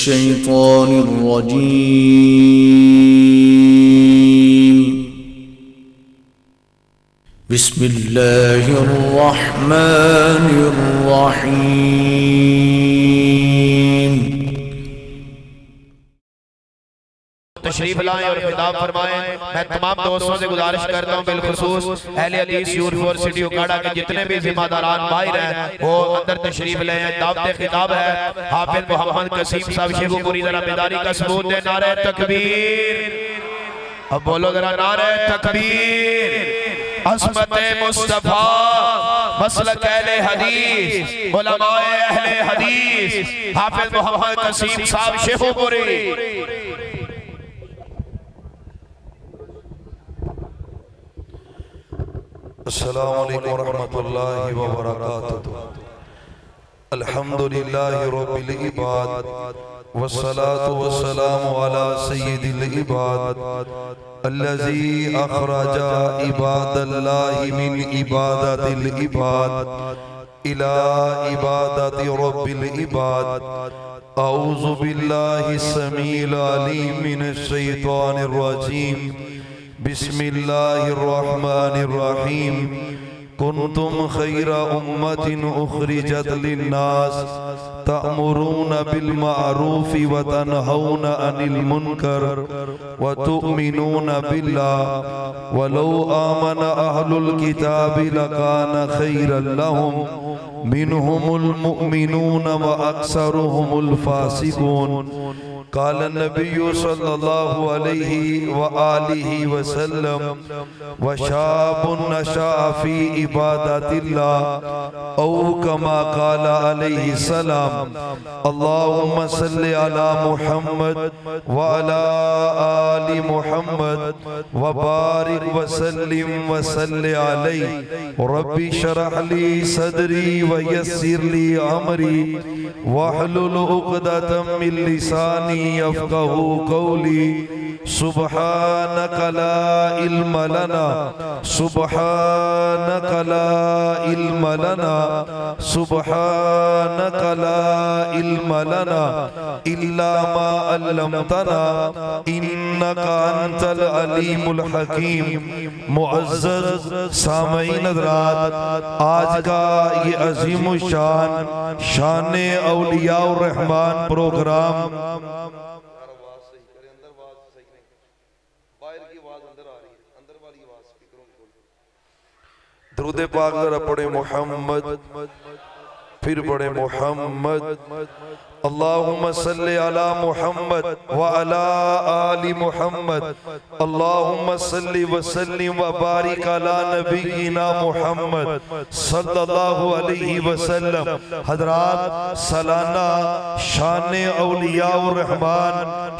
शैतानिर रजीम। बिस्मिल्लाहिर रहमानिर रहीम। तशरीफ लाएं और खिताब फरमाएं। मैं तमाम दोस्तों से गुजारिश करता हूं, बिलखुसूस अहले हदीस यूनिवर्सिटी उकाड़ा के जितने भी जिम्मेदारान माहिर हैं वो अंदर तशरीफ लाएं। दावत खिताब है हाफिज मोहम्मद कसीम साहब शेखुपुरी, जरा बेदारी का सबूत दे। नारे तकबीर, अब बोलो जरा नारे तकबीर। अस्मत मुस्तफा मसलक अहले हदीस, उलमाए अहले हदीस, हाफिज मोहम्मद कसीम साहब शेखुपुरी। अस्सलामु अलैकुम रहमतुल्लाहि व बरकातुहू। अल्हम्दुलिल्लाहि रब्बिल इबाद वस्सलातु वस्सलामु अला सय्यिदिल इबाद अल्लज़ी अखरजा इबादल्लाहि मिन इबादतिल इबाद इला इबादति रब्बिल इबाद। अऊज़ु बिल्लाहि समीउल अलीम मिनश शैतानिर रजीम। बिस्मिल्लाहिर्रहमानिर्रहीम। कुन्तुम खैरा उम्मतिन उखरिजत लिन्नास तअमुरूना बिल मारूफि व तनहौना अनिल मुनकर व तुअमिनूना बिल्लाह वलौ आमना अहलुल किताबि लकाना खैरन लहुम मिनहुमुल मुमिनूना व अक्सरुहुमुल फासिकून। काल नबिय्यु सल्लल्लाहु अलैहि व आलिहि वसल्लम व शाबुन नशा फी इबादतिल्लाह औ कमा काल अलैहि सलाम। अल्लाहुम्मा सल्लि अला मुहम्मद व अला आलि मुहम्मद व बारिक व सल्लिम व सल्लि अलैहि। रब्बि शरह ली सदरी व यस्सिर ली अमरी वहलुल उक़दतम मिन लिसानी यफ़क़हू क़ौली। सुब्हानक ला इल्म लना, सुब्हानक ला इल्म लना, सुब्हानक ला इल्म लना इल्ला मा अल्लमतना इन्नका अंतल अलीमुल हकीम। मुअज़्ज़ज़ सामईन हज़रात, आज का ये अज़ीम शान शान औलिया रहमान प्रोग्राम दुरूद पाक जरा पढ़े मोहम्मद, फिर पढ़े मोहम्मद। अल्लाहुम्मा सल्लि अला मुहम्मद व अला आलि मुहम्मद। अल्लाहुम्मा सल्लि व सल्लिम व बारिक अला नबिय्यिना मुहम्मद सल्लल्लाहु अलैहि वसल्लम। हज़रात, सालाना शान औलिया रहमान,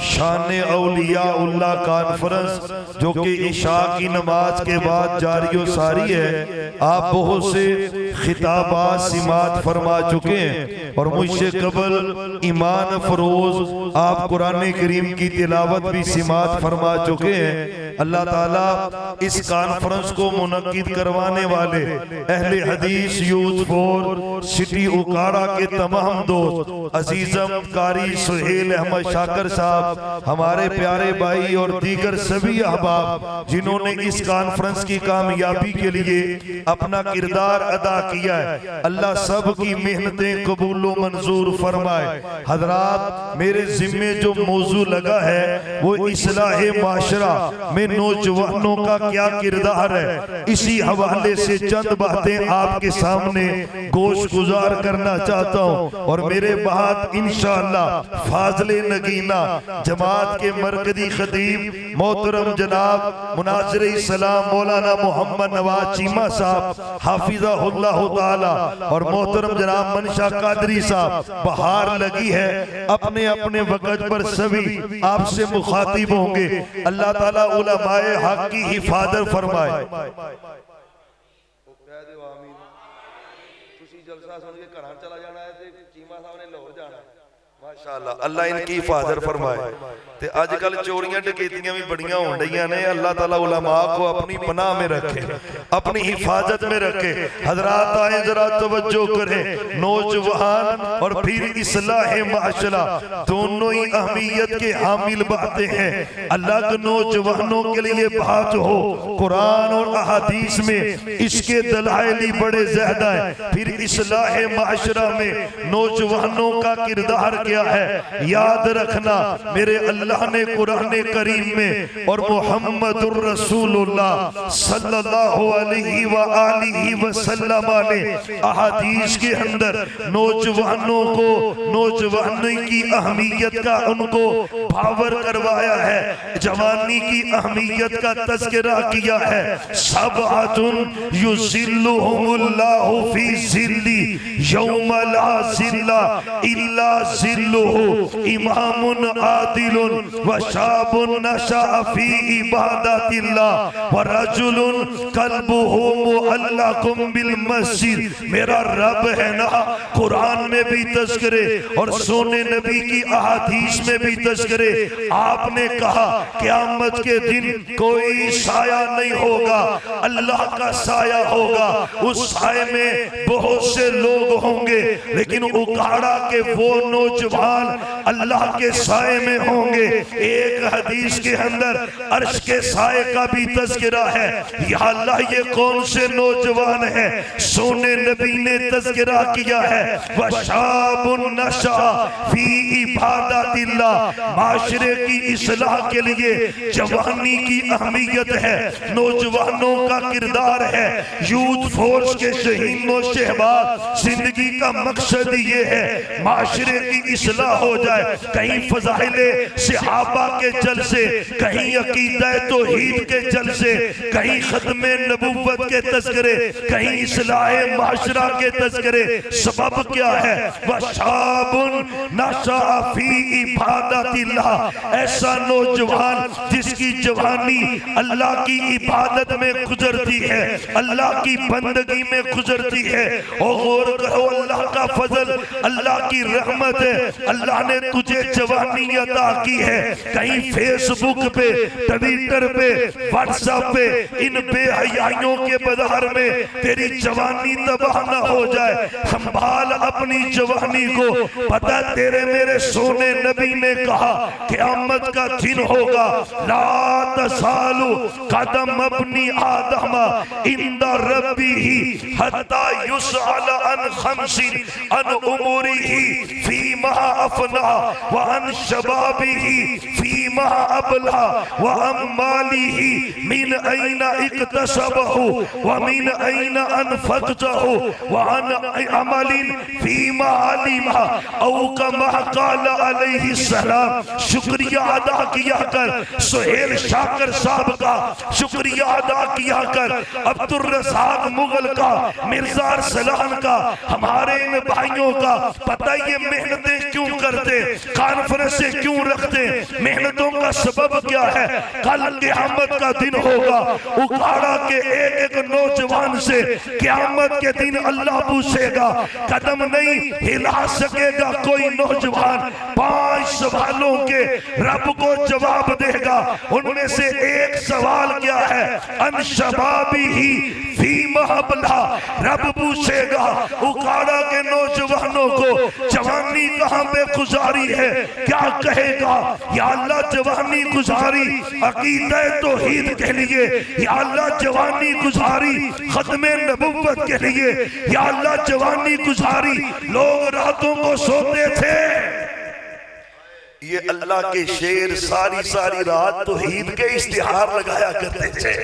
शान औलियाउल्लाह कॉन्फ्रेंस जो कि इशा की नमाज के बाद जारी व सारी है, आप बहुत से खिताबात सिमात फरमा चुके हैं और मुझसे कबल ईमान फरोज आप कुरान करीम की तिलावत भी सिमात फरमा चुके हैं। अल्लाह ताला इस कॉन्फ्रेंस को मुनक्किद करवाने वाले अहले हदीस यूथ फॉर सिटी उकाड़ा के तमाम दोस्त, अजीजम कारी सुहेल अहमद शाकर साहब, हमारे प्यारे भाई और दीगर सभी अहबाब जिन्होंने इस कॉन्फ्रेंस की कामयाबी के लिए अपना किरदार अदा किया है, अल्लाह सब की मेहनतें कबूल मंजूर फरमाए। हजरात, मेरे जिम्मे जो मौजू लगा है वो इस्लाहे माशरा में नौजवानों का क्या किरदार है, इसी हवाले से चंद बातें आपके सामने गोश गुजार करना चाहता हूँ। और मेरे बाद इंशाअल्लाह फाज़िले नगीना जमात के मरकजी खतीब मोहतरम जनाब मुनाज़िर सलाम मौलाना मोहम्मद नवाज चीमा साहब हाफिज़हुल्लाह ताला और मोहतरम जनाब मनशा कादरी साहब, बहार लगी है, अपने अपने वक़्त पर सभी आपसे मुखातिब होंगे। अल्लाह ताला उलमाए हक की हिफाजत फरमाए। जलसा सुन के घर चला जाना है, चीमा साहब ने लाहौर जाना है, माशाअल्लाह अल्लाह इनकी हिफाजत फरमाए। ते आजकल चोरियां डकैतियां भी बड़ियां हो रही ने। अल्लाह ताला उलमा को अपनी पनाह में रखे, अपनी हिफाजत में रखे। हजरात आए जरा तवज्जो करें, नौजवान और फिर इस्लाह माशरा दोनों ही अहमियत के हामिल बातें हैं। अल्लाह के नौजवानों के लिए बात हो, कुरान और अहादीस में इसके दलाइल बड़े ज्यादा है। फिर इस्लाह माशरा में नौजवानों का किरदार क्या है याद रखना। मेरे अल्लाह ने कुरान करीम में और मुहम्मदुर रसूलुल्लाह सल्लल्लाहु अलैहि व आलिहि वसल्लम ने अहादीस के अंदर नौजवानों को नौजवानी की अहमियत का उनको भावर करवाया है, जवानी की अहमियत का तज़किरा किया है। सबअतुन युज़िल्लुहुमुल्लाहु फी ज़िल्ली यौमा ला ज़िल्ला इल्ला ज़िल्लुहु, इमामुन आदिलुन व शाबुन नशा फी इबादतिल्लाह व रजुलुन कल्बुहु मुअल्लकुम बिल मस्जिद। मेरा रब है ना, कुरान में भी तज़किरे और सोने नबी की अहादीस में भी तज़किरे। आपने कहा क़यामत के दिन कोई साया नहीं होगा, अल्लाह का साया होगा। उस साए में बहुत से लोग होंगे, लेकिन उकाड़ा के वो नौजवान अल्लाह के साए में होंगे। एक हदीस के अंदर अर्श के साए का भी तज़किरा है। या अल्लाह ये कौन से नौजवान है? सोने नबी ने तज़किरा किया है, वशाबुन नशा फी इबादतिल्लाह। माशरे की इस्लाह के लिए जवानी की अहमियत है, नौजवानों का किरदार है। यूथ फोर्स के शहीनों शहबाज जिंदगी का मकसद ये है माशरे की इस्लाह हो जाए। कहीं फज़ाइले सहाबा के जलसे, कहीं अकीदा तौहीद के जलसे, कहीं खत्मे नबुव्वत के तज़किरे, कहीं इस्लाह माशरा के तज़किरे। सबब क्या है? वशाबुन नशा फी इबादतिल्लाह। ऐसा नौजवान जिसकी जवानी अल्लाह की इबादत में गुजरती है, अल्लाह की बंदगी में गुजरती है। और गौर करो अल्लाह का फजल, अल्लाह की रहमत है, अल्लाह ने तुझे जवानी अता की है। कहीं फेसबुक पे, ट्विटर पे, व्हाट्सएप पे इन बेहयाइयों के बाजार में तेरी जवानी तबाह न हो जाए। संभाल अपनी जवानी को। पता तेरे मेरे सोने नबी ने कहा क़यामत का दिन होगा, ला तसालु कदम अपनी आदमा इंदा रब्बिही हत्ता युसअल अन खमसिन अन उमूरिही फीमा अफना व अन शबाबिही फीमा अबला व अम्मालिही मिन ऐना इक्तसबहु व मिन ऐना अनफक़तहु व अन अमलिन फीमा अलिमा औ कमा क़ाल अलैहि सलाम। शुक्रिया अदा किया कर सुहेल शाकर साहब का, शुक्रिया अदा किया कर अब्दुल रज़ाक मुगल का, मिर्जा अरसलान का, हमारे इन भाइयों का। पता ये मेहनतें क्यों करते, कॉन्फ्रेंसें क्यों रखते, मेहनतों का सबब क्या है? कल क़यामत का दिन होगा, उखाड़ा के एक एक नौजवान से क़यामत के दिन अल्लाह पूछेगा। कदम नहीं हिला सकेगा कोई नौजवान। 5 सवालों के रब को जवाब देगा। उनमें से एक सवाल क्या है? अन शबाबिही फीमा अबला। रब पूछेगा उखाड़ा के नौजवानों को जवानी कहां पे गुजारी है? क्या कहेगा? या अल्लाह जवानी गुजारी अकीदा तौहीद के लिए, या अल्लाह जवानी गुजारी खत्मे नबुव्वत के लिए, या अल्लाह जवानी गुजारी लोग रातों को सोते थे। ये अल्लाह के शेर सारी सारी रात तौहीद के इश्तिहार लगाया करते थे।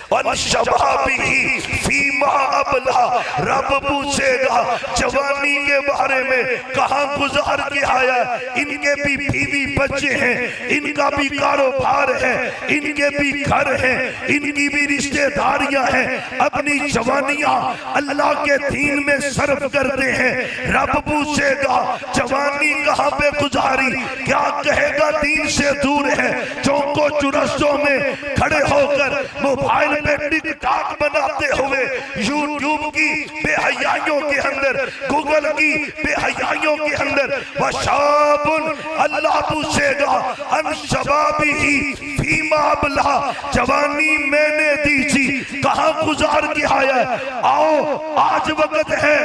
और शबाबी फीमा अबला। रब पूछेगा जवानी के बारे में कहां गुजार के आया। इनके भी बीवी बच्चे हैं, इनका भी कारोबार है, इनके भी घर हैं, इनकी भी रिश्तेदारियां हैं। अपनी जवानियां अल्लाह के दीन में सर्फ करते हैं। रब पूछेगा जवानी कहां पे गुजारी? क्या कहेगा? दीन से दूर है। चौकों चुरस्तों में खड़े होकर मोबाइल पे टिकटॉक बनाते हुए यूट्यूब की बेहयाइयों के अंदर, गूगल की बेहयाइयों के अंदर, वशाबुन अल्लाह पूछेगा अन शबाबिही फीमा अबला, जवानी मैंने दी थी कहां गुजार के आया। आओ आज वक्त है,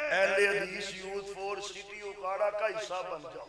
अहले हदीस यूथ फॉर सिटी उकाड़ा का हिस्सा बन जाओ।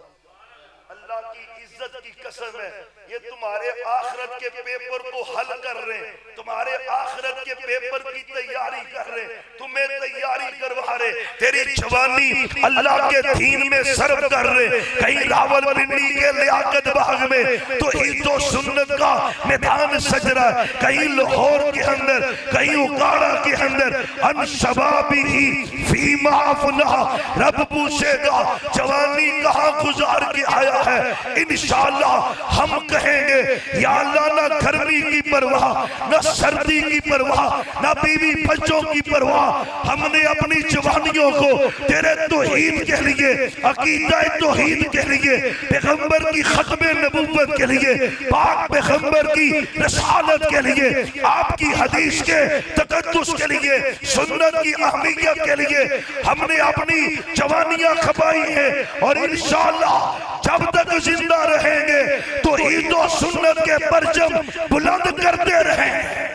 अल्लाह की इज्जत की कसम है, ये तुम्हारे आखिरत के पेपर को हल कर रहे हैं, तुम्हारे आखिरत के पेपर की तैयारी कर रहे, तुम्हें तैयारी करवा रहे, तेरी जवानी अल्लाह के दीन में सर्व कर रहे। कहीं रावलपिंडी के लियाकत बाग में तो ईद व सुन्नत का मैदान सज रहा है, कहीं लाहौर के अंदर, कहीं उकाड़ा के अंदर। अन शबाबिही फीमा अफना, रब पूछेगा जवानी कहां गुजार के आया है। इंशाअल्लाह हम कहेंगे या अल्लाह ना गर्मी की परवाह, ना सर्दी की परवाह, ना बीवी बच्चों की परवाह, हमने अपनी जवानियों को तेरे तौहीद के लिए, अकीदा तौहीद के लिए, पैगंबर की खत्मे नबूवत के लिए, पाक पैगंबर की रसालत के लिए, आपकी हदीस के तकद्दुस के लिए, सुन्नत की अहमियत के लिए हमने अपनी जवानियां खपाई है। और इंशाअल्लाह जब तक जिंदा रहेंगे तो ईद और सुन्नत के परचम बुलंद करते रहेंगे।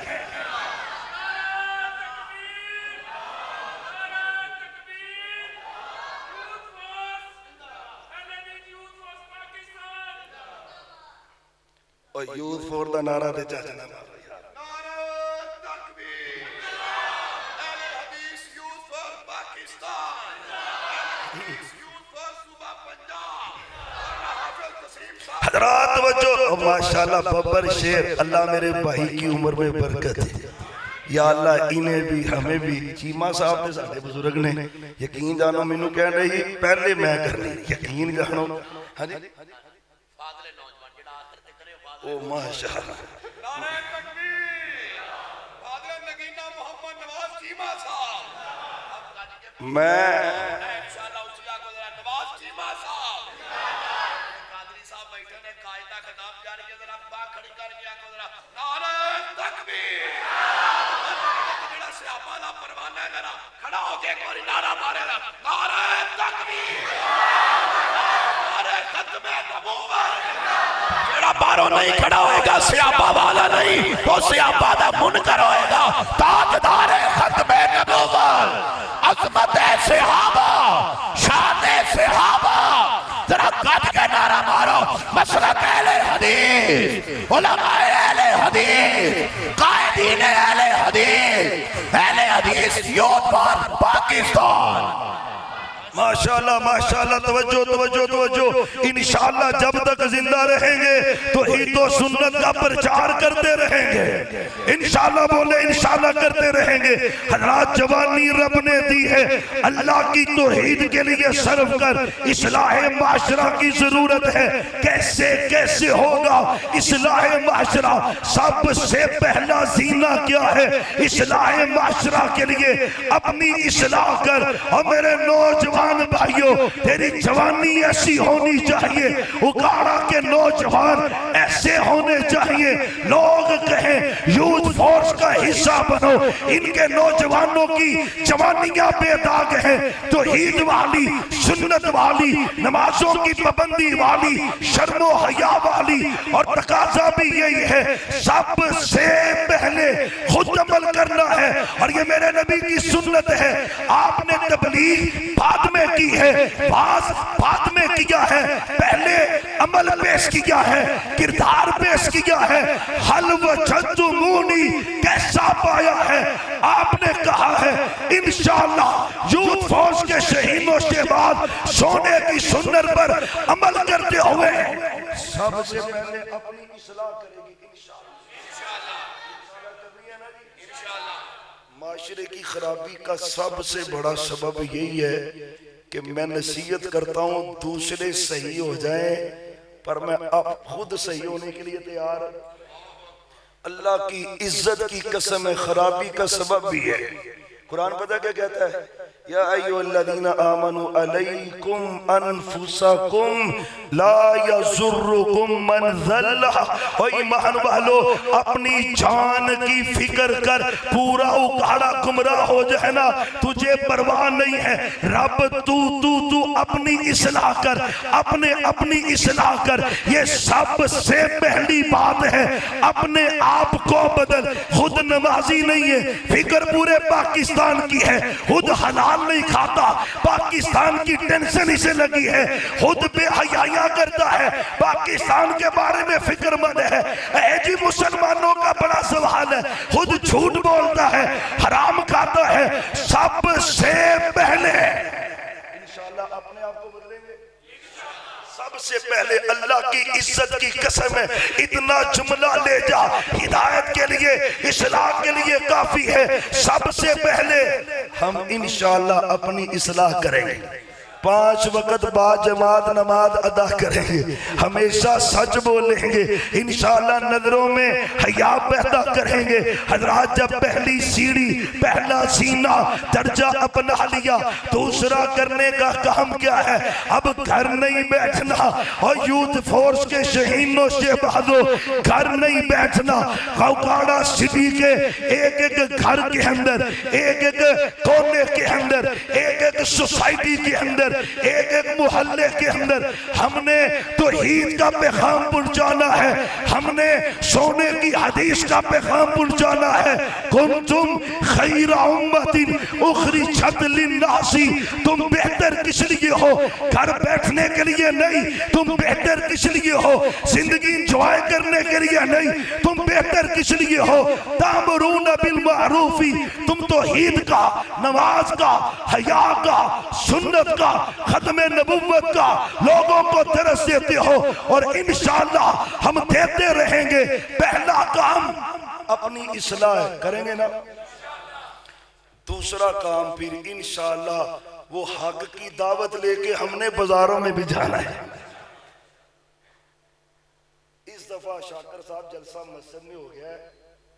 और यूथ फॉर द नारा दे चाचना हजरात वजो। माशाल्लाह बब्बर शेर, अल्लाह मेरे भाई की उम्र में बरकत है या अल्लाह, इन्हें भी हमें भी। चीमा साहब ने साडे बुजुर्ग ने यकीन जानो मैनू कह रही पहले मैं करनी यकीन जानो। हाँ जी ओ माशाल्लाह, मैं बारों नहीं खड़ा होएगा, सियापा वाला नहीं तो सियापा दा मुनकर होएगा। ताजदार खत्मे नबूवत, अज़मत सहाबा, शान सहाबा, जरा गज के नारा मारो। मसलक अहले हदीस, उलमा अहले हदीस, कायदीन अहले हदीस, यूथ फॉर पाकिस्तान। माशाल्लाह माशाल्लाह, तवज्जो तवज्जो तवज्जो। इंशाअल्लाह जब तक जिंदा रहेंगे तो ईद और सुन्नत का प्रचार करते रहेंगे। इंशाअल्लाह बोले इंशाअल्लाह करते रहेंगे। हजरात जवानी रब ने दी है, अल्लाह की तौहीद के लिए सर्व कर। इस्लाह माशरा की जरूरत है। कैसे कैसे होगा इस्लाह माशरा? सबसे पहला जीना क्या है? इस्लाह माशरा के लिए अपनी इस्लाह कर। और मेरे नौजवान भाइयों, तेरी जवानी ऐसी होनी चाहिए, उकाड़ा के नौजवान ऐसे होने चाहिए, लोग कहें यूथ फोर्स का हिस्सा बनो। इनके नौजवानों की जवानियां बेदाग हैं, तो ईद वाली, सुन्नत वाली, नमाजों की पाबंदी वाली, शर्मो हया वाली। और तकाजा भी यही है, सबसे पहले खुद अमल करना है। और ये मेरे नबी की सुन्नत है। आपने तबलीग बाद में की है, बाद में किया है, पहले अमल पेश किया है, किरदार पेश किया है। हल वजदतुमूनी कैसा पाया है? आपने कहा है इंशाअल्लाह यूथ फोर्स के शहीदों के बाद सोने की सुन्नत पर अमल करते हुए सबसे पहले अपनी इस्लाह करेगी इंशाअल्लाह। माशरे की खराबी का सबसे बड़ा सबब यही है कि मैं नसीहत करता हूँ दूसरे सही हो जाएं, पर मैं अब खुद सही होने के लिए तैयार। अल्लाह की इज्जत की कसम है, खराबी का सबब भी है। कुरान पता क्या कहता है? या अय्युहल्लज़ीना आमनू अलैकुम अनफुसकुम ला यज़ुर्रुकुम मन ज़ल्ला। ओ ईमान वालो, अपनी जान की फिक्र कर, पूरा उखाड़ा गुमराह हो जाए ना, तुझे परवाह नहीं है। रब तू अपनी इस्लाह कर, अपनी इस्लाह कर। ये सबसे पहली बात है, अपने आप को बदल। खुद नमाजी नहीं है, फिक्र पूरे पाकिस्तान की है। खुद हलाल नहीं खाता, पाकिस्तान की टेंशन इसे लगी है। खुद बेहयाया करता है, पाकिस्तान के बारे में फिक्रमंद है। जी मुसलमानों का बड़ा सवाल है, खुद झूठ बोलता है, हराम खाता है। सबसे पहले इंशाअल्लाह अपने आप को बदलेंगे। सबसे पहले अल्लाह की इज्जत की कसम है, इतना जुमला ले जा, हिदायत के लिए, इस्लाह के लिए काफी है। सबसे पहले हम इंशाअल्लाह अपनी इस्लाह करेंगे, 5 वक्त बाद जमात नमाज अदा करेंगे, हमेशा सच बोलेंगे, इंशाअल्लाह नजरों में हया पैदा करेंगे। हजरात, जब पहली सीढ़ी, पहला सीना दर्जा अपना लिया, दूसरा करने का काम क्या है? अब घर नहीं बैठना, और यूथ फोर्स के शहीनों से बहादो, घर नहीं बैठना। कौकाड़ा सिटी के एक घर के अंदर, एक कोने के अंदर, एक सोसाइटी के अंदर, एक मोहल्ले के अंदर हमने तो ईद का पैगाम पहुंचाना है, हमने सोने की हदीस का पैगाम पहुंचाना है। कुंतुम खैरा उम्मतिन उखरिजत लिन्नासी, तुम बेहतर किस लिए हो? घर बैठने के लिए नहीं, तुम बेहतर किस लिए हो? जिंदगी एंजॉय करने के लिए नहीं, तुम बेहतर किस लिए हो? तामरून बिल मारूफी, तुम तो ईद का, नमाज का, हया का, सुन्नत का, खत्मे नबुव्वत का लोगों को तरस देते हो, और इंशाअल्लाह हम देते रहेंगे। पहला काम अपनी इस्लाह करेंगे ना, दूसरा काम फिर इंशाअल्लाह वो हक की दावत लेके हमने बाजारों में भी जाना है। इस दफा शाकर साहब जलसा मस्जिद में हो गया है,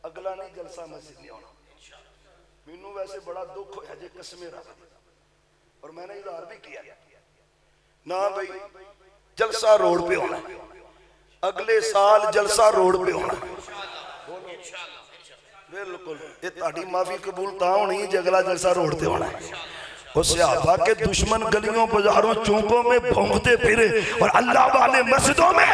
अगला नहीं जलसा मस्जिद में होना। मैनू वैसे बड़ा दुख है जे कसमें रहा, और मैंने इजहार भी किया ना भाई जलसा रोड पे होना, अगले साल जलसा रोड पे होना। बिल्कुल, ये ताड़ी माफी कबूल ता होनी है, अगला जलसा रोड पे होना है। उस सहाबा के दुश्मन गलियों बाजारों चौकों में भौंकते फिरे, और अल्लाह वाले मस्जिदों में।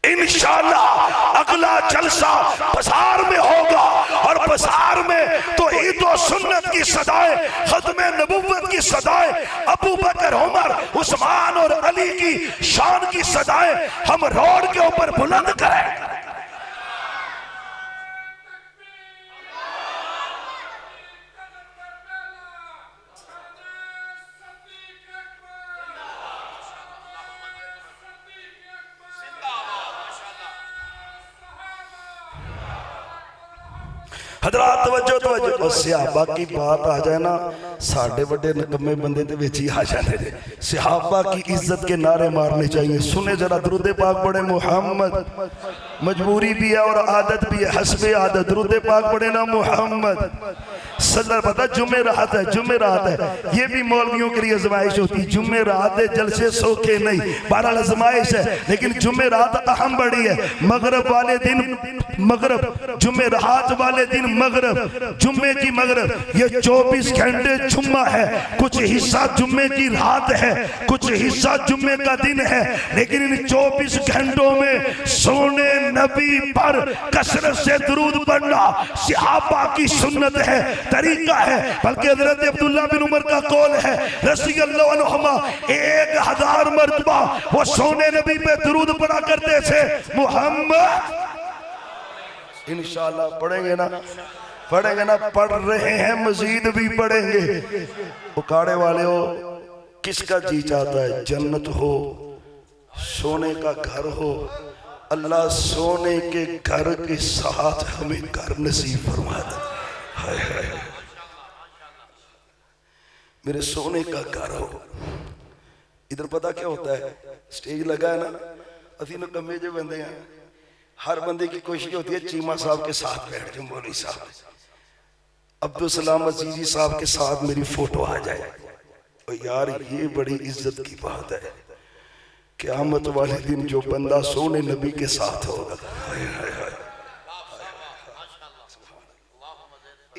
इंशाअल्लाह अगला जलसा बाजार में होगा, और बाजार में तो ईद और सुन्नत की सदाएं, खत्मे नबुव्वत की सदाएं, अबू बकर, उमर, उस्मान और अली की शान की सदाएं हम रोड के ऊपर बुलंद करें। हजरात तवज्जो तवज्जो, सहाबा की बात आ जाए ना, साढ़े बड़े नकम्मे बंदे ते विच ही आ जाते थे। सहाबा की इज्जत के नारे मारने चाहिए। सुने जरा दुरूद पाक पढ़े मोहम्मद, मजबूरी भी है और आदत भी है, हस्बे आदत दुरूद पाक पढ़े ना मोहम्मद। सदर पता जुम्मे रात है, जुम्मे रात है, ये भी मौलवियों के लिए आजमाइश होती है। जुम्मे रात है, जलसे सोखे नहीं, 12 आजमाइश है, लेकिन जुम्मे रात अहम बड़ी है। मगरब वाले दिन मगरब, जुम्मे रात वाले दिन मगरब, जुम्मे की मगरब, ये 24 घंटे जुम्मा है। कुछ हिस्सा जुम्मे की रात है, कुछ हिस्सा जुम्मे का दिन है, लेकिन इन 24 घंटों में सोने नबी पर कसरत से दुरूद पढ़ना सहाबा की सुन्नत है, तरीका है। बल्कि हजरत अब्दुल्ला बिन उमर का कौल है, रज़ी अल्लाह अन्हुमा 1000 मरतबा वो सोने नबी पे दुरूद पढ़ा करते थे। मोहम्मद इंशाअल्लाह पढ़ेंगे ना, पढ़ेंगे ना, पढ़ रहे हैं, मजीद भी पढ़ेंगे। उकाड़े वाले हो, किसका जी चाहता है जन्नत हो, सोने का घर हो? अल्लाह सोने के घर के साथ हमें घर नसीब फरमा दे। हाय हाय, मेरे सोने का घर हो। इधर पता क्या होता है, स्टेज लगा है ना, असी नकम्मे जो बंदे हैं, हर बंदे की कोशिश होती है चीमा साहब के साथ बैठ जाऊं, मौलवी साहब अब्दुल सलाम अजीजी साहब के साथ मेरी फोटो आ जाए। और यार ये बड़ी इज्जत की बात है, क़यामत वाले दिन जो बंदा सोने नबी के साथ होगा।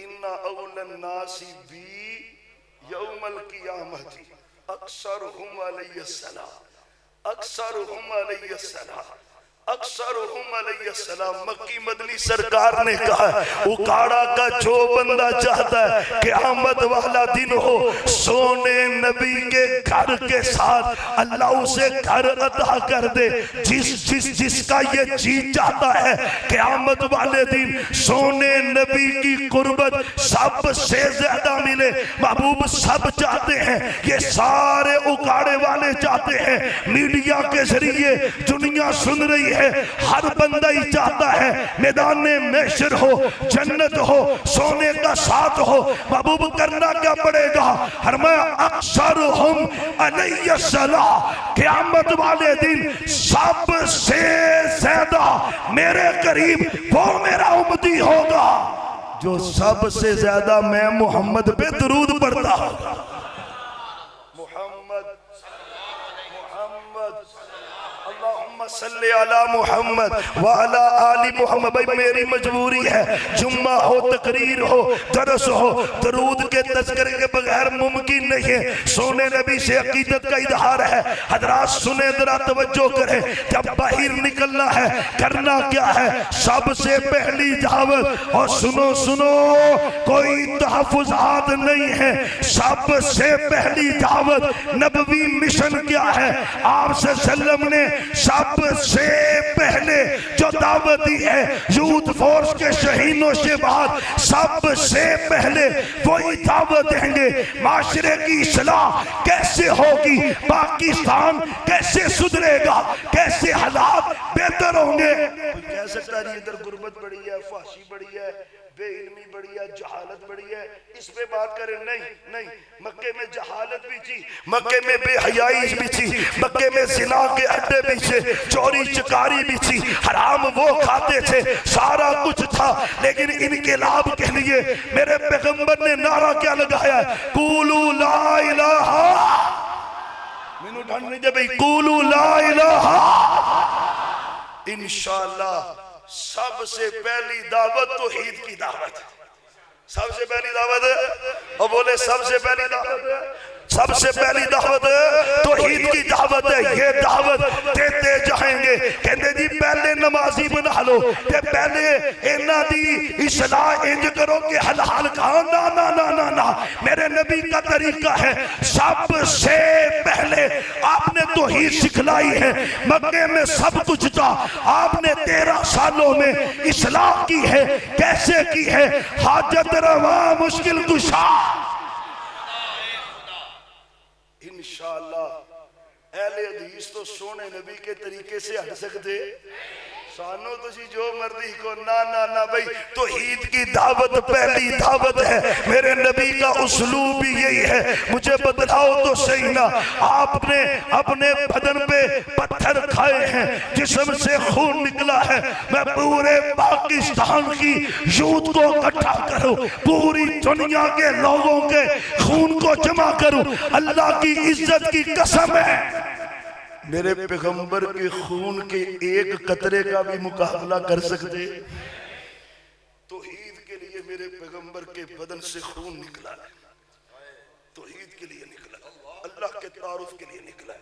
इन्ना औलन नासी बी यौमल क़ियामती अक्सरुहुम अलैहिस्सलाम, अक्सरुहुम अलैहिस्सलाम, अक्सरुहुम अलैहिस्सलाम। मक्की मदनी सरकार ने कहा उकाड़ा का जो बंदा चाहता है क़यामत वाला दिन हो सोने नबी के घर के साथ, अल्लाह उसे घर अता कर दे। जिसका ये जी चाहता है क़यामत वाले दिन सोने नबी की कुर्बत सबसे ज्यादा मिले। महबूब सब चाहते हैं, ये सारे उकाड़े वाले चाहते हैं। मीडिया के जरिए दुनिया सुन रही है, हर बंदा ही चाहता है मैदान में महशर हो, जन्नत हो, सोने का साथ हो। महबूब करना क्या पड़ेगा? फरमाया अक्सरुहुम अलैहिस्सलाम, क़यामत वाले दिन सबसे ज्यादा मेरे करीब वो मेरा उम्मती होगा जो सबसे ज्यादा मैं मोहम्मद पे दरूद पढ़ता होगा। मोहम्मद सल्ले अला मुहम्मद व अला आली मुहम्मद। भाई मेरी मजबूरी है, जुम्मा हो, तकरीर हो, दरस हो, दरूद के तज़किरे के बगैर मुमकिन नहीं है। सोने नबी से अकीदत का इजहार है। हजरात सुने जरा तवज्जो करें, जब बाहर निकलना है करना क्या है? सबसे पहली दावत, और सुनो सुनो कोई तहफ़्फ़ुज़ात नहीं है, सबसे पहली दावत नबवी मिशन क्या है? आप सल्लल्लाहु ने सबसे पहले जो दावत दी है यूथ फोर्स के शहीदों से बाद सबसे पहले वही दावत देंगे। माशरे की इस्लाह कैसे होगी, पाकिस्तान कैसे सुधरेगा, कैसे हालात बेहतर होंगे? कह सकता है इधर गुर्बत बड़ी है, फाशी बड़ी है, बेइल्मी बड़ी है, जहालत बड़ी है, इस पे बात करें। नहीं नहीं, मक्के में जहालत भी थी, मक्के में बेहयाई भी थी, मक्के में जिना के अड्डे भी थे, चोरी चकारी भी थी, हराम वो खाते थे, सारा कुछ था। लेकिन इनकलाब के लिए मेरे पैगंबर ने नारा क्या लगाया? कूलू ला इलाहा, मैनू ढंग नहीं दे भाई, कूलू ला इलाहा। इंशाअल्लाह सबसे पहली दावत तौहीद की दावत, सबसे पहली दावत है। और बोले सबसे पहली दावत है, सबसे पहली दावत तौहीद की दावत है। ये दावत देते जाएंगे। कहते जी पहले नमाजी बना लो, ते पहले इन्हां दी इस्लाह इंज करो कि हलाल खाओ। ना ना ना ना ना, मेरे नबी का तरीका है। सबसे पहले आपने तौहीद सिखलाई है। मक्के में सब कुछ था, आपने 13 सालों में इस्लाह की है। कैसे की है? हाजत रवा मुश्किल कुशा। इंशाअल्लाह अहले हदीस तो सोने नबी के तरीके से हट सकते, सानू तुसी जो मर्जी को। ना ना ना भाई, तौहीद की दावत पहली दावत है। मेरे नबी का उसलूब भी यही है। मुझे बतलाओ तो सही ना, आपने अपने बदन पे पत्थर खाए हैं, जिस्म से खून निकला है। मैं पूरे पाकिस्तान की यूथ को इकट्ठा करूं, पूरी दुनिया के लोगों के खून को जमा करूं, अल्लाह की इज्जत की कसम है मेरे पैगंबर के खून के एक कतरे का भी मुकाबला कर सकते? तौहीद के लिए मेरे पैगंबर के बदन से खून निकला है, तौहीद के लिए निकला, अल्लाह के तारुफ के लिए निकला।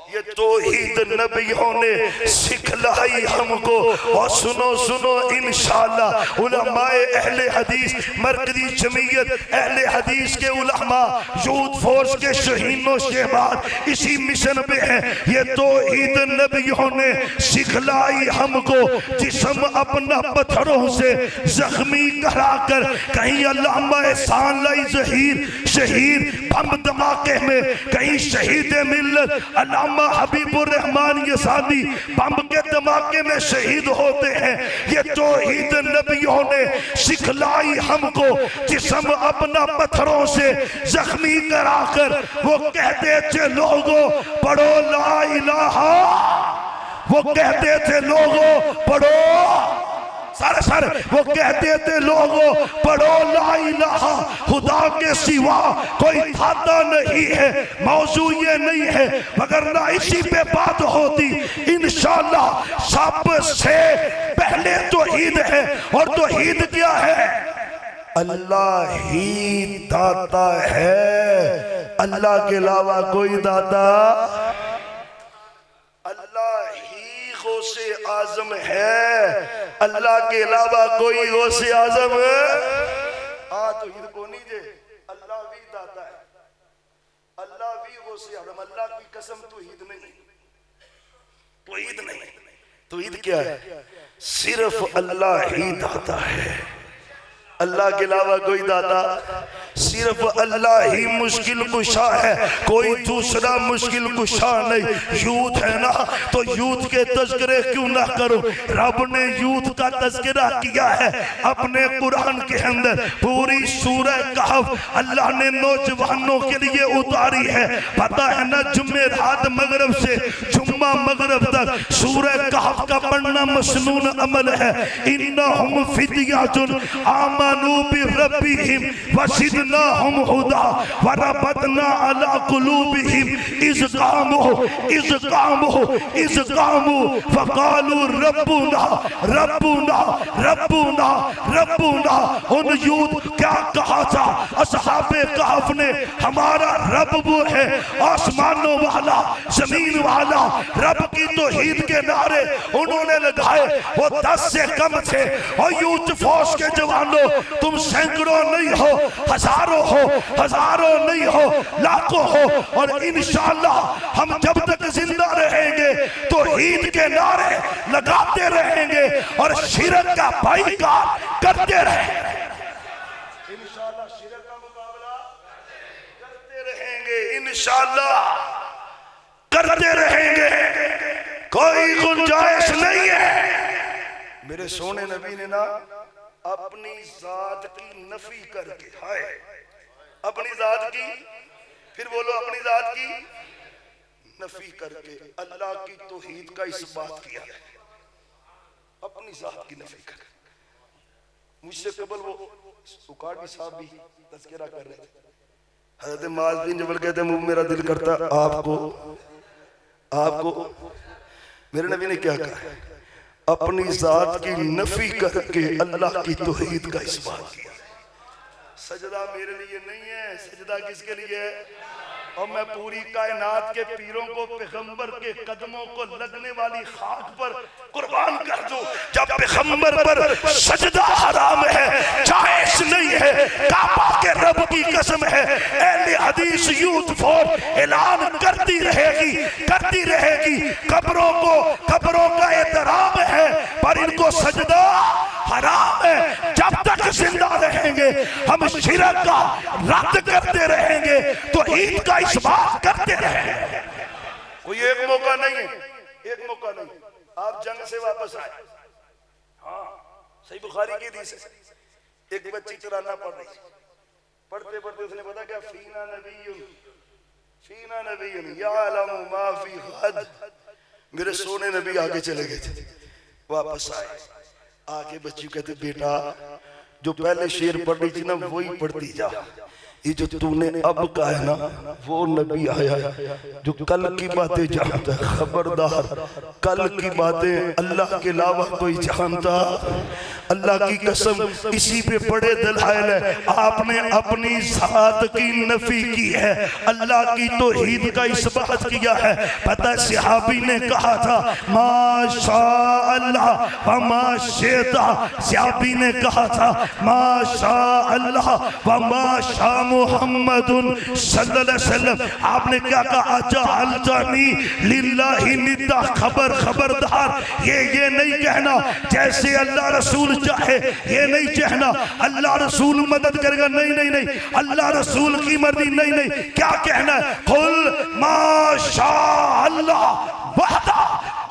ये तौहीद नबियों ने सिखलाई हमको। और सुनो सुनो, इंशाअल्लाह उलमाए अहले हदीस, मरकजी जमीयत अहले हदीस के उलमा यूथ फोर्स के शहीदों से बाद इसी मिशन पे है। ये तौहीद नबियों ने सिखलाई हमको। जिस्म अपना पत्थरों से जख्मी कराकर, कहीं अल्लामा एहसान लाई ज़हीर शहीद बम धमाके में, कहीं शहीद मिल्लत अल्लामा हबीबुर रहमान यसानी बम के धमाके में शहीद होते हैं। ये तौहीद नबियों ने सिखलाई हमको। जिस्म अपना पत्थरों से जख्मी कराकर वो कहते थे लोगों पढ़ो ला इलाहा, वो कहते थे लोगों पढ़ो सारे सारे वो कहते थे लोगों पढ़ो ला इलाहा खुदा के सिवा कोई खाता नहीं है, मौजू ये नहीं है, मगर ना इसी पे बात होती इंशाअल्लाह। सबसे पहले तौहीद है, और तौहीद क्या है? अल्लाह ही दाता है, अल्लाह के अलावा कोई दाता, अल्लाह ही गौसे आजम है, अल्लाह के अलावा कोई गौसे आजम तो ईद को नहीं जे अल्लाह भी दाता है, अल्लाह भी गौसे आजम, अल्लाह की कसम तो ईद नहीं, तो ईद नहीं, तो ईद क्या है? सिर्फ अल्लाह ही दाता है, अल्लाह के अलावा कोई दाता, सिर्फ अल्लाह ही मुश्किल कुशा है, कोई दूसरा मुश्किल कुशा नहीं। यूथ है ना, तो यूथ के तज़किरे क्यों ना करो? रब ने यूथ का तज़किरा किया है अपने कुरान के अंदर। पूरी सूरह कहफ अल्लाह ने नौजवानों के लिए उतारी है, पता है ना? जुम्मे रात मगरब से जुम्मा मगरब तक सूरह कहफ का पढ़ना मसनून अमल है। इन्नहुम फित्यातुन आमनू बिरब्बिहिम वज़िदनाहुम हुदा वरबतना अला कुलूबिहिम इज़ क़ामू फ़क़ालू रब्बुना रब्बुना रब्बुना रब्बुना। उन यूथ क्या कहा था असहाबे कहफ ने? हमारा रब वो है आसमानों वाला जमीन वाला। रब की तौहीद के नारे उन्होंने लगाए, वो 10 से कम थे। और यूथ फौज के जवानों, तुम सैकड़ों नहीं हो, हजारों हो, हजारों नहीं हो, लाखों हो, और इंशाअल्लाह हम जब तक जिंदा रहेंगे तो ईद के नारे लगाते रहेंगे और शिरक का बाइकाट करते रहेंगे। इंशाअल्लाह शिरक का मुकाबला करते रहेंगे, इंशाअल्लाह करते रहेंगे, कोई गुंजाइश नहीं है। मेरे सोने नबी ने ना अपनी जात की नफी करके, हाय अपनी जात की, फिर बोलो अपनी जात की नफी करके अल्लाह की तौहीद का इस्बात किया है। अपनी जात की नफी करके। मुझसे कबल वो सुकाटी साहब भी तज़किरा कर रहे थे। हज़रत मुआज़ बिन जबल कहते हैं मेरा दिल करता आपको मेरे नबी ने क्या कहा? अपनी जात की नफी करके अल्लाह की तौहीद का इस्बात किया। सजदा मेरे लिए नहीं है, सजदा किसके लिए है? और मैं पूरी कायनात के पीरों को पैगंबर के कदमों को लगने वाली खाक पर कुर्बान कर दूं। जब पैगंबर पर सजदा हराम है, जायज़ नहीं है, काबा के रब की कसम है, अहले हदीस यूथ फौज ऐलान करती रहेगी। कब्रों का एहतराम है, पर इनको सजदा हराम है। जब तक जिंदा रहेंगे हम शिरक का रद्द करते रहेंगे, तो ईद का इस्बात करते रहेंगे। कोई एक मौका नहीं है, एक मौका नहीं। आप जंग से वापस आए, हाँ सही बुखारी की हदीस है। एक बच्ची तराना पढ़ रही, पढ़ते पढ़ते उसने पता क्या? फीना नबीयुन यालमु मा फी गद। मेरे सोने नबी आगे चले गए थे, वापस आए, आके बच्ची कहते बेटा जो पहले शेर पढ़ रही थी ना वही पढ़ती जा। ये जो तूने अब कहा है ना, वो नबी आया है जो कल की बातें जानता है। खबरदार, कल की बातें अल्लाह के अलावा कोई जानता? अल्लाह की कसम इसी पे बड़े दलाइल है। आपने अपनी जात की नफी की है, अल्लाह की तौहीद का इस्बात किया है। पता सहाबी ने कहा था माशा अल्लाह व माशिता। सहाबी ने कहा था माशा अल्लाह व माशा मुहम्मदुन सल्लल्लाहु अलैहि वसल्लम। आपने क्या कहा? जअलतनी लिल्लाहि निद्दा। खबरदार, ये नहीं कहना जैसे अल्लाह रसूल चाहे, ये नहीं कहना अल्लाह रसूल मदद करेगा, नहीं, अल्लाह रसूल की मर्जी, नहीं। क्या कहना है? कुल माशा अल्लाह वहदा।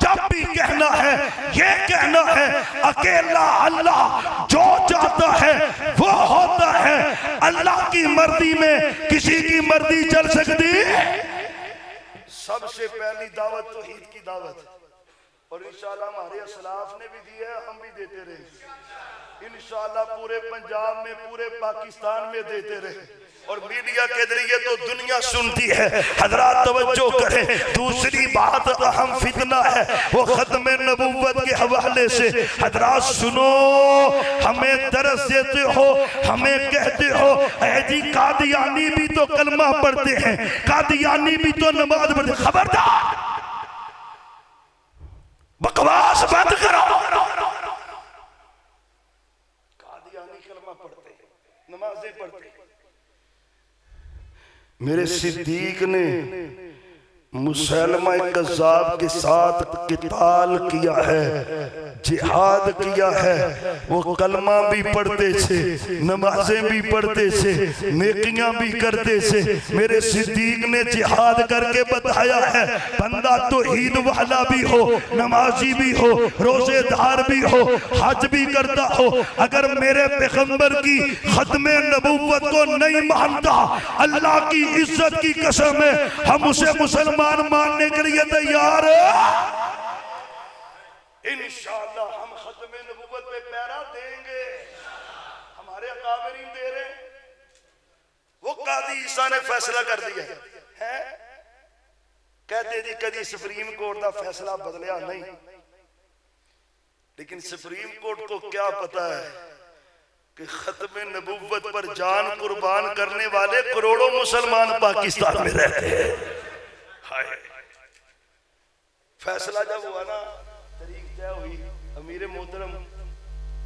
जब भी कहना है ये कहना है अकेला अल्लाह जो चाहता है वो होता है। अल्लाह की मर्जी में किसी की मर्जी चल सकती? सबसे पहली दावत तौहीद की दावत, और इंशाल्लाह हमारे असलाफ ने भी दिए है, हम भी देते रहे इंशाल्लाह, पूरे पंजाब में पूरे पाकिस्तान में देते रहे। और मीडिया के जरिए तो दुनिया सुनती है। हजरात तवज्जो करें, दूसरी बात अहम फितना है वो खत्म नबूवत के हवाले से। हजरात सुनो, हमें दरस देते हो, हमें कहते हो ऐ जी कादियानी भी तो कलमा पढ़ते हैं, कादियानी भी तो नमाज पढ़ते। खबरदार, बकवास बंद करो। कादियानी कलमा पढ़ते हैं, नमाजें पढ़ते हैं। मेरे सिद्दीक ने मुसलमा कज़्ज़ाब के साथ किताल किया है, जिहाद किया है। वो कलमा भी पढ़ते थे, नमाजें भी पढ़ते थे, नेकियां भी करते थे। मेरे सिद्दीक ने जिहाद करके बताया है, बंदा तौहीद वाला भी हो, नमाजी भी हो, रोजेदार भी हो, हज भी करता हो, अगर मेरे पैगंबर की खत्मे नबूवत को नहीं मानता, अल्लाह की इज्जत की कसम है हम उसे मुसलमान मानने के लिए तैयार है। इंशाअल्लाह हम खत्मे नबूवत पे पैरा देंगे। हमारे अकाबरीन दे रहे, वो कादी ईसा ने फैसला कर दिया है। कहते जी कभी सुप्रीम कोर्ट का फैसला बदलिया नहीं, लेकिन सुप्रीम कोर्ट को क्या पता है कि खत्मे नबूवत पर जान कुर्बान करने वाले करोड़ों मुसलमान पाकिस्तान में रहते हैं। फैसला जब हुआ ना, तारीख तय हुई, अमीर मोहतरम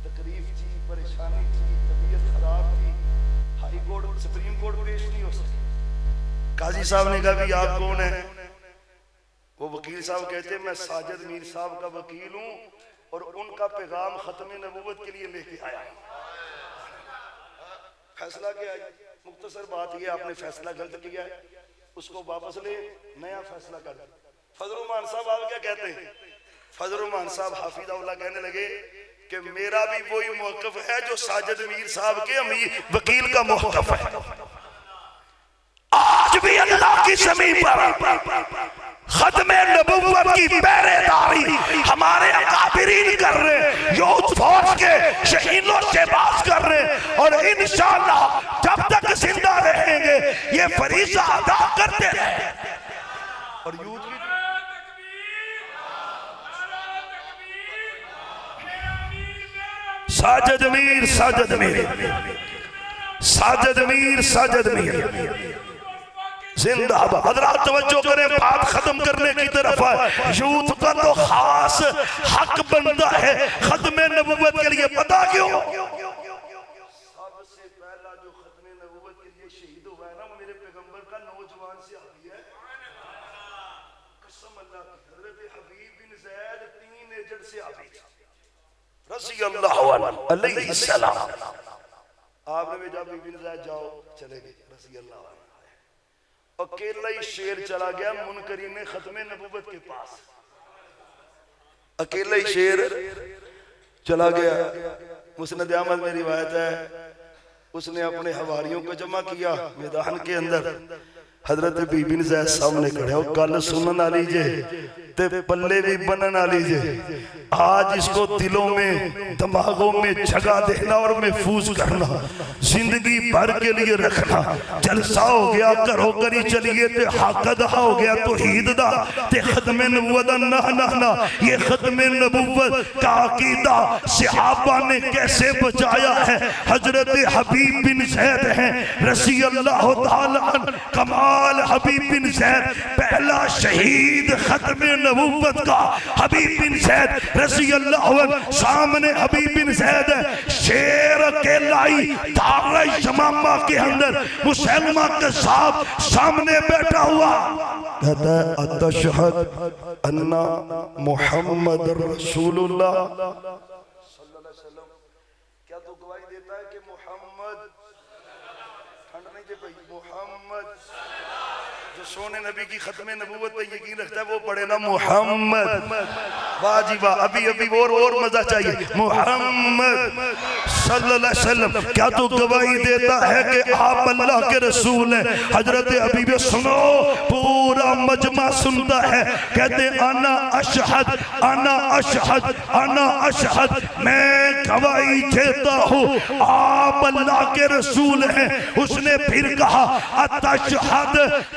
तकलीफ थी, परेशानी थी, तबीयत खराब थी, हाई कोर्ट सुप्रीम कोर्ट पेश नहीं हो सके। काजी साहब ने कहा भी आप कौन है? वो वकील साहब कहते मैं साजिद मीर साहब का वकील हूँ और उनका पैगाम खत्मे नबूवत के लिए लेके आया। फैसला क्या है? मुख्तसर बात ये, आपने फैसला गलत किया है, उसको वापस ले, नया फैसला कर। फजलुरहमान साहब आप क्या कहते हैं? फजलुरहमान साहब हाफिज़हुल्लाह कहने लगे कि मेरा भी वही मौक़िफ़ है जो साजिद मीर साहब के अमीर वकील का मौक़िफ़ है। आज भी अल्लाह की ज़मीन पर खत्मे नबुव्वत की पहरेदारी हमारे अकाबिरीन कर रहे हैं, यूथ फोर्स के शहीदों से बात कर रहे हैं। और इंशाअल्लाह जब तक जिंदा रहेंगे ये फरीज़ा अदा करते रहे। और यूथ की साजिद मीर, साजिद मीर, साजिद मीर, साजिद मीर जिंदाबाद। हज़रात तवज्जो करें, बात खत्म करने की तरफ है। यूथ का तो खास हक बनता है खत्मे नबूवत के लिए। पता क्यों? सबसे पहला जो खत्मे नबूवत के लिए शहीद हुआ है ना, वो मेरे पैगंबर का नौजवान सहाबी है। कसम अल्लाह की, हज़रत हबीब बिन ज़ैद टीनेजर सहाबी रज़ी अल्लाहु अलैहि सलाम। आपने भेजा बीबी बिन ज़ैद जाओ, चले गए रज़ी अल्लाह। अकेला ही शेर चला गया मुनकरीन ने खत्मे नबूवत के पास, अकेला ही शेर चला गया। मुस्नद अहमद में रिवायत है, उसने अपने हवारियों को जमा किया मैदान के अंदर। हजरत बीबी बिन ज़ैद सामने खड़े हो, गल सुनन वाली जे ते पल्ले भी बनन वाली जे। आज इसको दिलों में दिमागों में जगह देना और महफूज करना, जिंदगी भर के लिए रखना। जलसा हो गया घरों करी चलिए ते हक अदा हो गया तौहीद दा ते खत्मे नबूवत ना ना ना। ये खत्मे नबूवत का अकीदा सहाबा ने कैसे बचाया है? हजरत हबीब बिन ज़ैद हैं रज़ी अल्लाह तआला अन्हु। कमाल हबीब बिन ज़ैद, पहला शहीद खत्मे नबूवत का हबीब बिन ज़ैद रज़ी अल्लाह अन्हु। सामने हबीब बिन ज़ैद है, शेर अकेला ही दारा यमामा के अंदर मुसलमा कज़्ज़ाब सामने बैठा हुआ, कहता है अतशहद अन्ना मुहम्मद रसूलुल्लाह सल्लल्लाहु अलैहि वसल्लम। क्या तू गवाही देता है कि मुहम्मद, ठंड नहीं दे भाई, मुहम्मद जो सोने नबी की खत्मे नबूवत पे यकीन रखता है वो पढ़े ना मुहम्मद। वाह जी वाह, अभी अभी और मजा चाहिए। मुहम्मद सल्लल्लाहु अलैहि वसल्लम। क्या तू गवाही देता है कि आप अल्लाह के रसूल हैं? हजरत हबीब सुनो, पूरा मजमा सुनता है, कहते आना अशहद आना अशहद आना अशहद, मैं गवाही देता हूँ आप अल्लाह के रसूल हैं। उसने फिर कहा अतशहद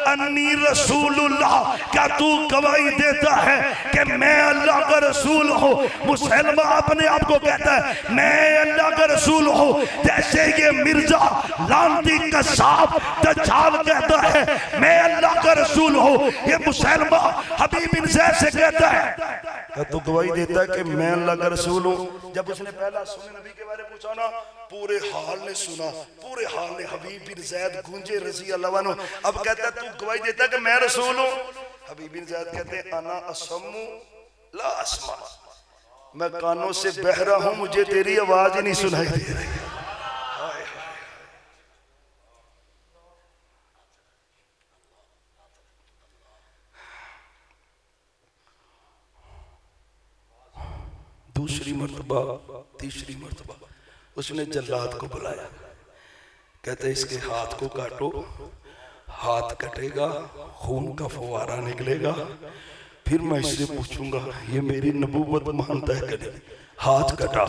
अन्नी रसूलुल्लाह, क्या तू गवाही देता है कि मैं अल्लाह का रसूल हूँ? मुसलमान अपने आप को कहता है मैं अल्लाह का रसूल हूँ, जैसे ये मिर्जा लांती कसाब दज्जाल कहता है मैं अल्लाह का रसूल हूँ। ये मुसलमान हबीब बिन ज़ैद से कहता है तो गवाही देता है कि मैं अल्लाह का रसूल हूँ। जब उसने पहला सुने नबी के बारे में पूछा ना, पूरे हाल ने सुना, पूरे हाल ने हबीब बिन ज़ैद गूंजे रज़ी अल्लाह अन्हु। अब कहता है तू गवाही देता है कि मैं रसूल हूँ। हबीब बिन ज़ैद कहते हैं अना असम्मु ला अस्मा, मैं कानों से बहरा हूँ, मुझे तेरी आवाज ही नहीं सुनाई दे रही। दूसरी मर्तबा तीसरी मर्तबा उसने जल्लाद को बुलाया, कहते इसके हाथ को काटो, हाथ कटेगा, खून का फवारा निकलेगा, फिर मैं इससे पूछूंगा ये मेरी नबूवत मानता है कि नहीं। हाथ कटा,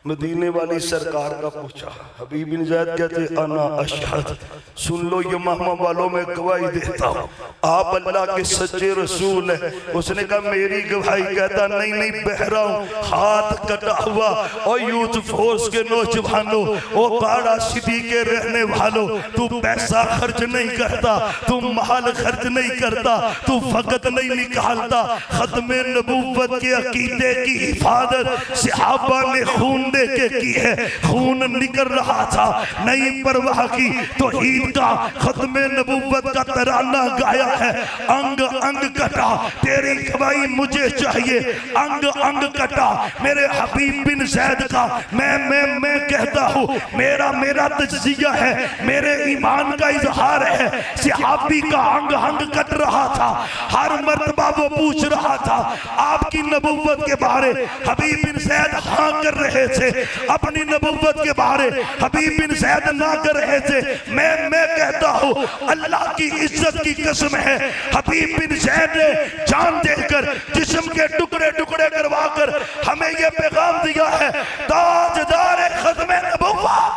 मदीने वाली सरकार का पूछा। हबीब बिन ज़ैद कहते अना अशहद, सुन लो ये महमा वालों में गवाही देता हूँ आप अल्लाह के सच्चे रसूल हैं। उसने कहा मेरी गवाही, कहता नहीं नहीं बहरा हूँ, हाथ कटा हुआ। और यूथ फोर्स के नौजवानों, ओ काड़ा सिटी के रहने वालों, तू पैसा खर्च नहीं करता, तू माल खर्च नहीं करता, तू वक्त नहीं निकालता, खत्मे नबूवत के अकीदे की हिफाजत सहाबा ने खून दे के की है, खून निकल रहा था, नहीं परवाह की तो ईद का खत्मे नबूवत का तराना गाया है। अंग अंग कटा, तेरी गवाही मुझे चाहिए, अंग अंग कटा मेरे हबीब बिन ज़ैद का। मैं कहता हूँ मेरा मेरा तज्जिया है, मेरे ईमान का इजहार है। सहाबी का अंग अंग कट रहा था, हर मर्तबा वो पूछ रहा था आपकी नबूवत के बारे। हबीब बिन ज़ैद हाँ कर रहे थे, अपनी नबूवत के बारे हबीब बिन ज़ैद ना कर रहे थे। मैं कहता हूँ अल्लाह की इज्जत की कसम है, हबीब बिन ज़ैद ने जान देकर जिस्म के टुकड़े टुकड़े करवा कर हमें यह पैगाम दिया है, ताजदार खत्मे नबूवत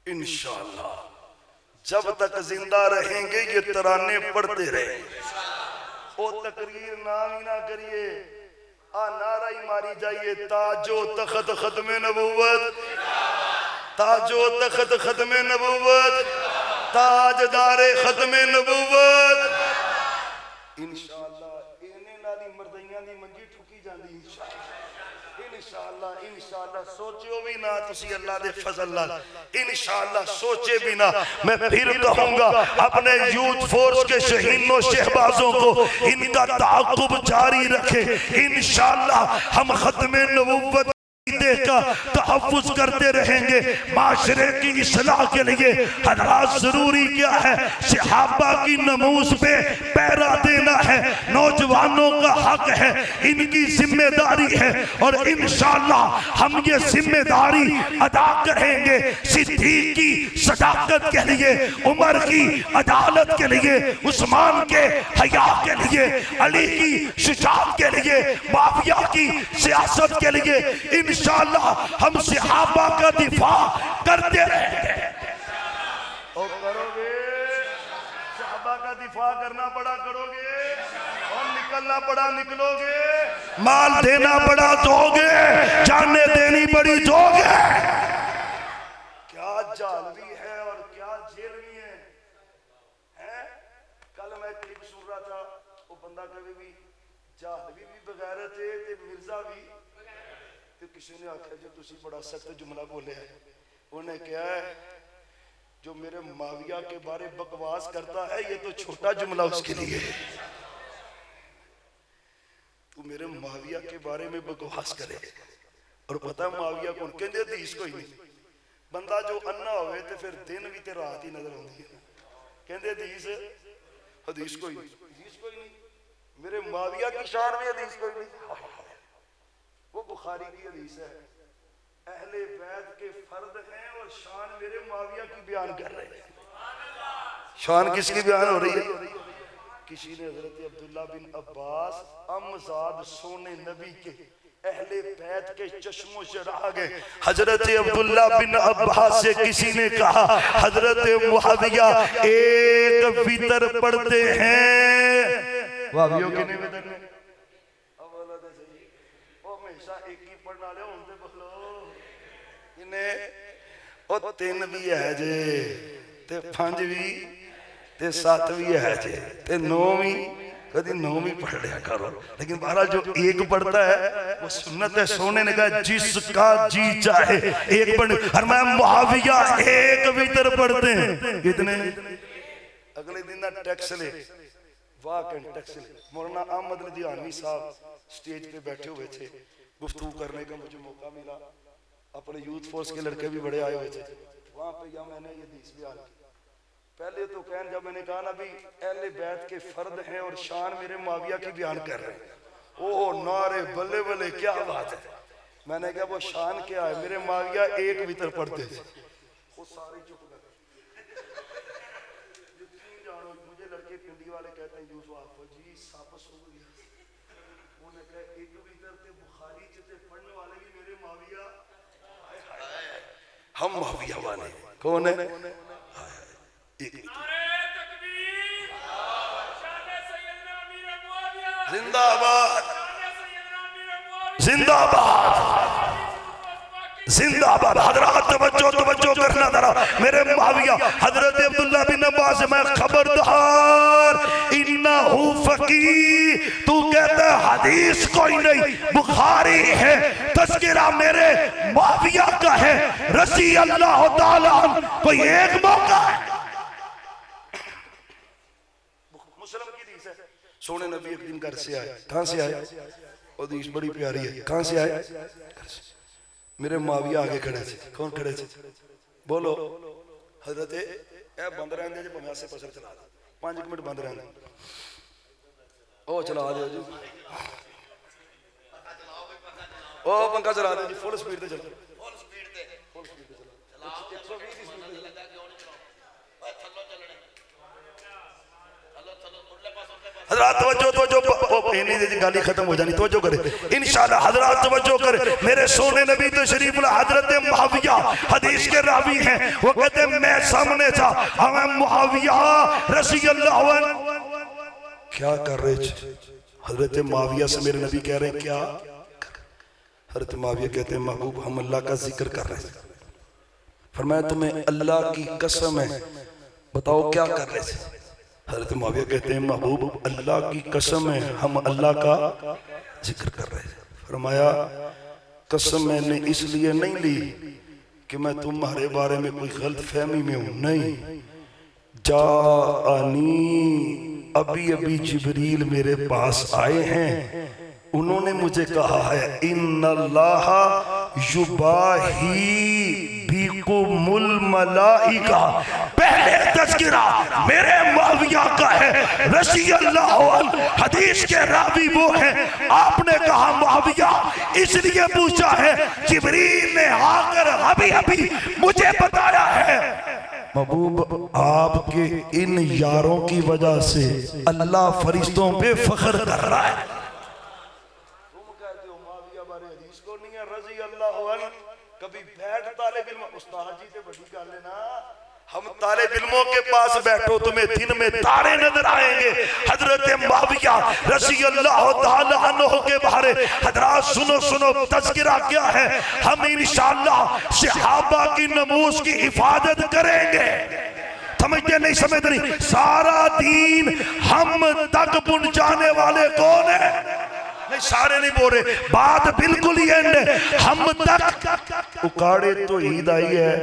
इंशाअल्लाह जब तक जिंदा रहेंगे ये तराने पढ़ते रहेंगे। ओ तकरीर नाम ही ना करिए, आ नारा ही मारी जाइए, ताजो तख्त खत्मे नबूवत, ताजो तख्त खत्मे नबूवत, ताजदारे खत्मे नबूवत इंशाअल्लाह। इन्हें नाली मर्दियां दी मंजी ठुकी जांदी इंशाअल्लाह, इंशाअल्लाह सोचो भी ना तुसी अल्लाह दे फजल नाल, इंशाअल्लाह सोचे भी ना। मैं फिर कहूंगा अपने यूथ फोर्स के शहीनों शहबाजों को इनका ताक़ुब जारी रखे, इंशाअल्लाह हम खत्मे नबूवत का तहफ़्फ़ुज़ करते रहेंगे। माशरे की इस्लाह के लिए हज़रात ज़रूरी क्या है, सहाबा की नमूज़ पे पैरा देना है, नौजवानों का हक है, इनकी जिम्मेदारी है और इंशाअल्लाह हम ये जिम्मेदारी अदा करेंगे। सिद्दीक़ की सदाकत के लिए, उमर की अदालत के लिए, उस्मान के हया के लिए, अली की शुजाअत के लिए, माविया की सियासत के लिए इंशाअल्लाह हम सहाबा का दिफा करते रहेंगे। और करोगे, सहाबा का दिफा करना पड़ा करोगे, और निकलना पड़ा निकलोगे, माल देना पड़ा दोगे, जाने देनी पड़ी दोगे। क्या जालवी है और क्या जेलवी है? कल मैं क्लिप सुन रहा था, वो बंदा कभी भी जालवी भी बगैरत है ते मिर्जा भी। तो किसी ने आखिया जो तुसी बड़ा सख्त जुमला बोले है, उन्हें क्या है जो मेरे माविया के बारे बकवास करता है ये तो छोटा जुमला उसके लिए है। तू मेरे माविया के बारे में बकवास करे और पता माविया कौन कहते हदीस कोई नहीं। बंदा जो अन्ना होवे ते फिर दिन भी ते रात ही नजर आती है, कहते हदीस कोई नहीं। मेरे माविया की शान में हदीस कोई नहीं। वो बुखारी की हदीस है, अहले बैत के फर्द हैं और शान मेरे माविया की बयान कर रहे हैं। शान किसकी बयान हो रही है? किसी ने हजरत अब्दुल्ला बिन अब्बास अमजाद सोने नबी के अहले बैत के चश्मों से रह गए। हजरत अब्दुल्ला बिन अब्बास से किसी ने कहा हजरत मुआविया एक वितर पढ़ते हैं। वावियों के ने वितर ने अब वाला दे सही ओ हमेशा एक ही पढ़ना ले उनसे बोलो इन्हें ओ तीन भी है जे ते पांच भी ते सात भी है जे ते नौ भी कभी नौवीं पढ़ लिया करो। लेकिन बहरहाल जो एक पढ़ता है वो सुन्नत है। सोने ने कहा जिसका जी चाहे एक पढ़, और मैं मुआविया एक भीतर पढ़ते हैं। कितने? अगले दिन ना टैक्स ले वाह टैक्स ले। मौलाना अहमद लुधियानवी साहब स्टेज पे बैठे हुए थे, गुफ्तगू करने का मुझे मौका मिला। अपने यूथ फोर्स के लड़के भी बड़े आए हुए थे वहां पे। या मैंने ये हदीस बयान की पहले तो कहन जब मैंने कहा ना भी अहले बैत के फर्द हैं और शान मेरे मुआविया की बयान कर रहे हैं। ओह नारे बल्ले बल्ले क्या बात है। मैंने कहा वो शान क्या है? मेरे मुआविया एक भीतर पढ़ते थे। वो सारे चुप गए। मुझे लड़के पिंडी वाले कहते हैं यूसुफ आपको जी सप सो गया। उन्होंने कहा एक भीतर ते बुखारी जिते पढ़ने वाले भी मेरे मुआविया हम मुआविया वाले कौन है? जिंदाबाद जिंदाबाद जिंदाबाद। हजरत तवज्जो तवज्जो करना जरा मेरे मुआविया हजरत अब्दुल्ला बिन अब्बास मैं खबरदार इन्नहु फकीह। तू कहता है हदीस कोई नहीं बुखारी है, तज़किरा मेरे मुआविया का है रज़ी अल्लाह ताला अन्हु। कोई एक मौका है सोने नबी एक दिन घर से आए। कहां से आए? हदीस बड़ी प्यारी है। कहां से आए? मेरे मुआविया आगे खड़े थे। कौन खड़े थे? बोलो। हजरत ए बंद रहने जो भावे आसे पासे चला दे 5 मिनट बंद रहने ओ चला दो जी। ओ पंखा चला दो जी फुल स्पीड पे चलो। फुल स्पीड पे चलो 120 की स्पीड पे हजरत तवज्जो इन्हीं गाली खत्म हो जानी। तवज्जो करे इंशाल्लाह। हजरत तवज्जो करे मेरे सोने नबी तो शरीफ हजरत मुआविया हदीस के रावी हैं। वो कहते मैं सामने था हमें मुआविया रज़ी अल्लाह अन्हु क्या कर रहे थे? हजरत मुआविया से मेरे नबी कह रहे हैं क्या? हजरत मुआविया कहते हैं महबूब हम अल्लाह का जिक्र कर रहे हैं। फरमाया तुम्हें अल्लाह की कसम है बताओ क्या कर रहे थे? हजरत मुआविया कहते हैं महबूब अल्लाह की कसम है हम अल्लाह का जिक्र कर रहे थे। फरमाया कसम मैंने इसलिए नहीं ली कि मैं तुम्हारे बारे में कोई गलत फहमी में हूं, नहीं। जानी अभी अभी जिब्रील मेरे पास आए हैं, उन्होंने मुझे कहा है इन्नल्लाह युबाही बिकुमुल मलाइका। पहले तज़किरा मेरे मुआविया का है रज़ी अल्लाह अन्हु। हदीस के रावी वो हैं। आपने कहा मुआविया इसलिए पूछा है जिब्रील ने आकर अभी अभी मुझे बताया है। महबूब आपके इन यारों की वजह से अल्लाह फरिश्तों पे फख्र कर रहा है। कभी बैठ तालिब इल्म उस्ताद जी से बड़ी गल है ना। हम तालिब इल्मों के पास बैठो तुम्हें दिन में तारे नजर आएंगे। हजरत मुआविया रज़ी अल्लाह ताला अन्हु के बारे हजरात सुनो सुनो तज़किरा क्या है। हम इंशाअल्लाह सहाबा की नमूज की हिफाजत करेंगे। समझते नहीं समझते नहीं। सारा दीन हम तक पहुंचाने वाले कौन है? नहीं सारे नहीं बोल रहे, बात बिल्कुल ही एंड है। हम तक उकाड़े तो ईद आई है,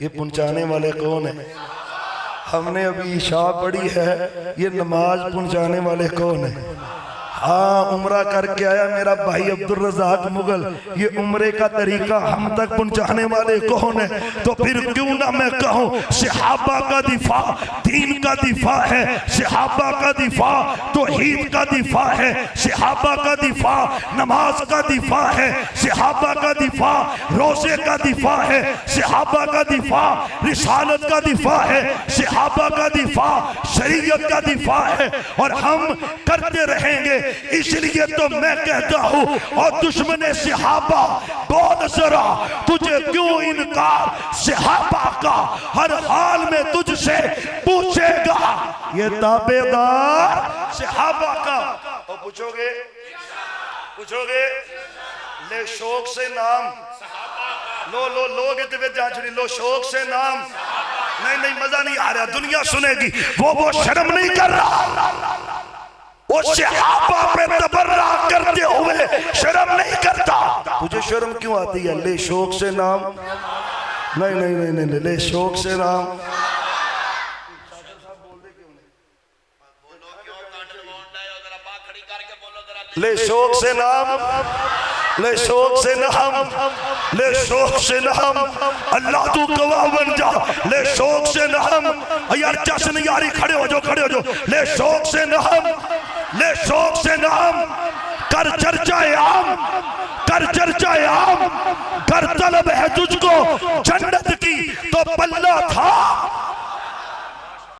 ये पहुंचाने वाले कौन है? हमने अभी इशा पढ़ी है, ये नमाज पहुंचाने वाले कौन है? हाँ उम्रा करके आया मेरा भाई अब्दुल रज़ाक मुगल। ये उम्रे का तरीका हम तक पहुंचाने वाले कौन है? तो फिर क्यों ना मैं कहूँ सहाबा का दिफा दीन का दिफा है, सहाबा का दिफा तौहीद का दिफा है, सहाबा का दिफा नमाज का दिफा है, सहाबा का दिफा रोजे का दिफा है, सहाबा का दिफा रिसालत का दिफा है, सहाबा का दिफा शरीयत का दिफा है और हम करते रहेंगे। इसलिए तो मैं कहता हूं और दुश्मन सहाबा बोल जरा तुझे क्यों इनकार सहाबा का हर हाल में तुझसे पूछेगा ये ताबेदार सहाबा का। और पूछोगे पूछोगे ले शौक से नाम लो लो लोग जांचनी लो शौक से नाम नहीं नहीं मजा नहीं आ रहा दुनिया सुनेगी। वो शर्म नहीं कर रहा वो सहाबा पे तबर्रा करते हुए शर्म नहीं करता। तुझे शर्म क्यों आती है? ले शौक से नाम नहीं नहीं नहीं नहीं ले शौक से नाम ले शौक से नाम ले शौक से नाम ले शौक से नाम अल्लाह तू गवाह बन जा। ले शौक से नाम यार जश्न यारी खड़े हो जाओ ले शौक से नाम ले शौक से नाम कर चर्चा आम कर चर्चा आम कर तलब है तुझको